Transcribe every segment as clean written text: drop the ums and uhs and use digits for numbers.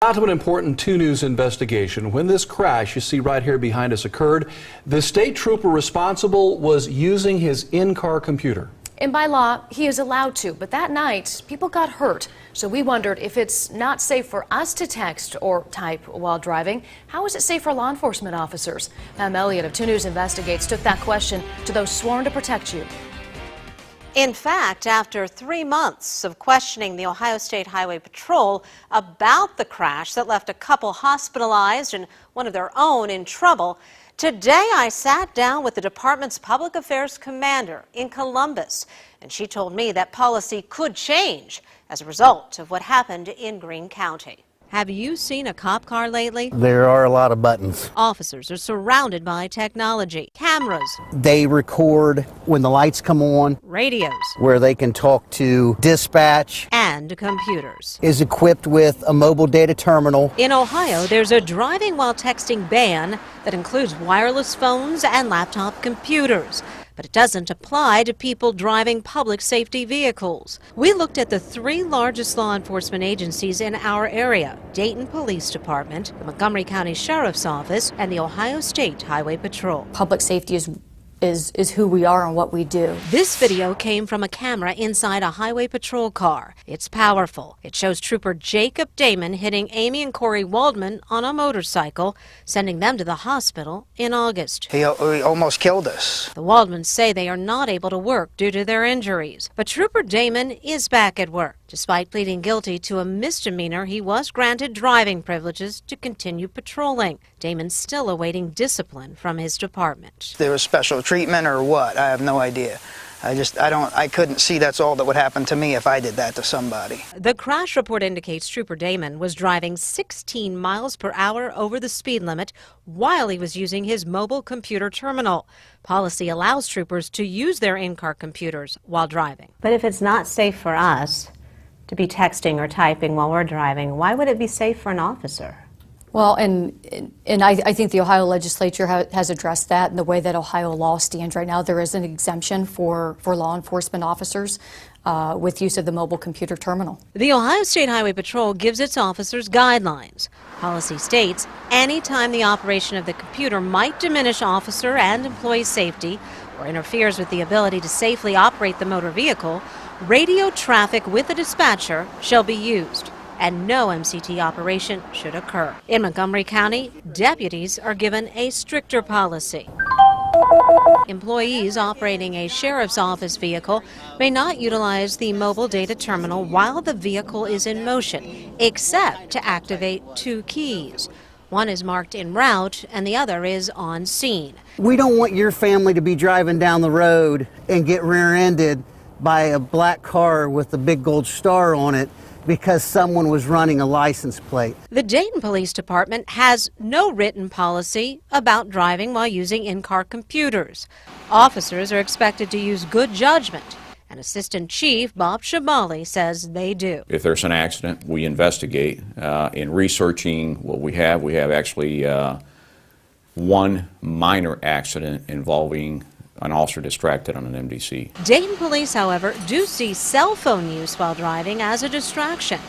Now to an important 2 News investigation. When this crash you see right here behind us occurred, the state trooper responsible was using his in-car computer. And by law, he is allowed to, but that night, people got hurt. So we wondered if it's not safe for us to text or type while driving, how is it safe for law enforcement officers? Pam Elliott of 2 News Investigates took that question to those sworn to protect you. In fact, after 3 months of questioning the Ohio State Highway Patrol about the crash that left a couple hospitalized and one of their own in trouble, today I sat down with the department's public affairs commander in Columbus, and she told me that policy could change as a result of what happened in Greene County. Have you seen a cop car lately? There are a lot of buttons. Officers are surrounded by technology, cameras. They record when the lights come on. Radios. Where they can talk to dispatch. And computers. Is equipped with a mobile data terminal. In Ohio, there's a driving while texting ban that includes wireless phones and laptop computers. But it doesn't apply to people driving public safety vehicles. We looked at the 3 largest law enforcement agencies in our area: Dayton Police Department, the Montgomery County Sheriff's Office, and the Ohio State Highway Patrol. Public safety is who we are and what we do. This video came from a camera inside a highway patrol car. It's powerful. It shows Trooper Jacob Damon hitting Amy and Corey Waldman on a motorcycle, sending them to the hospital in August. He almost killed us. The Waldmans say they are not able to work due to their injuries. But Trooper Damon is back at work. Despite pleading guilty to a misdemeanor, he was granted driving privileges to continue patrolling. Damon's still awaiting discipline from his department. There was special treatment or what? I have no idea. I couldn't see that's all that would happen to me if I did that to somebody. The crash report indicates Trooper Damon was driving 16 miles per hour over the speed limit while he was using his mobile computer terminal. Policy allows troopers to use their in-car computers while driving. But if it's not safe for us to be texting or typing while we're driving, why would it be safe for an officer? Well, and I think the Ohio legislature has addressed that in the way that Ohio law stands right now. There is an exemption for law enforcement officers with use of the mobile computer terminal. The Ohio State Highway Patrol gives its officers guidelines. Policy states anytime the operation of the computer might diminish officer and employee safety or interferes with the ability to safely operate the motor vehicle, radio traffic with a dispatcher shall be used, and no MCT operation should occur. In Montgomery County, deputies are given a stricter policy. Employees operating a sheriff's office vehicle may not utilize the mobile data terminal while the vehicle is in motion, except to activate 2 keys. One is marked en route and the other is on scene. We don't want your family to be driving down the road and get rear-ended by a black car with a big gold star on it because someone was running a license plate. The Dayton Police Department has no written policy about driving while using in-car computers. Officers are expected to use good judgment, and Assistant Chief Bob Shabali says they do. If there's an accident, we investigate. In researching what we have actually 1 minor accident involving an officer distracted on an MDC. Dayton police, however, do see cell phone use while driving as a distraction.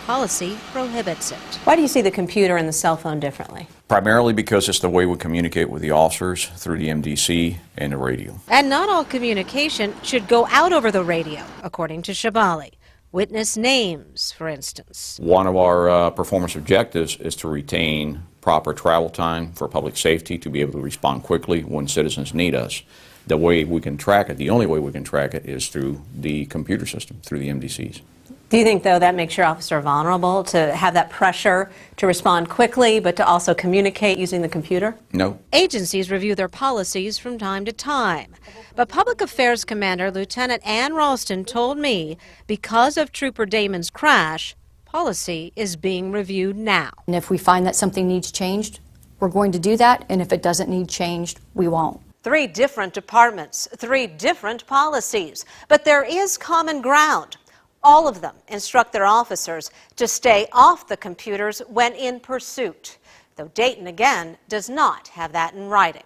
Policy prohibits it. Why do you see the computer and the cell phone differently? Primarily because it's the way we communicate with the officers through the MDC and the radio. And not all communication should go out over the radio, according to Shabali. Witness names, for instance. One of our performance objectives is to retain proper travel time for public safety to be able to respond quickly when citizens need us. The way we can track it, the only way we can track it is through the computer system, through the MDCs. Do you think, though, that makes your officer vulnerable to have that pressure to respond quickly, but to also communicate using the computer? No. Agencies review their policies from time to time. But Public Affairs Commander Lieutenant Ann Ralston told me because of Trooper Damon's crash, policy is being reviewed now. And if we find that something needs changed, we're going to do that, and if it doesn't need changed, we won't. 3 different departments, 3 different policies, but there is common ground. All of them instruct their officers to stay off the computers when in pursuit, though Dayton, again, does not have that in writing.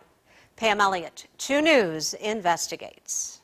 Pam Elliott, 2 News Investigates.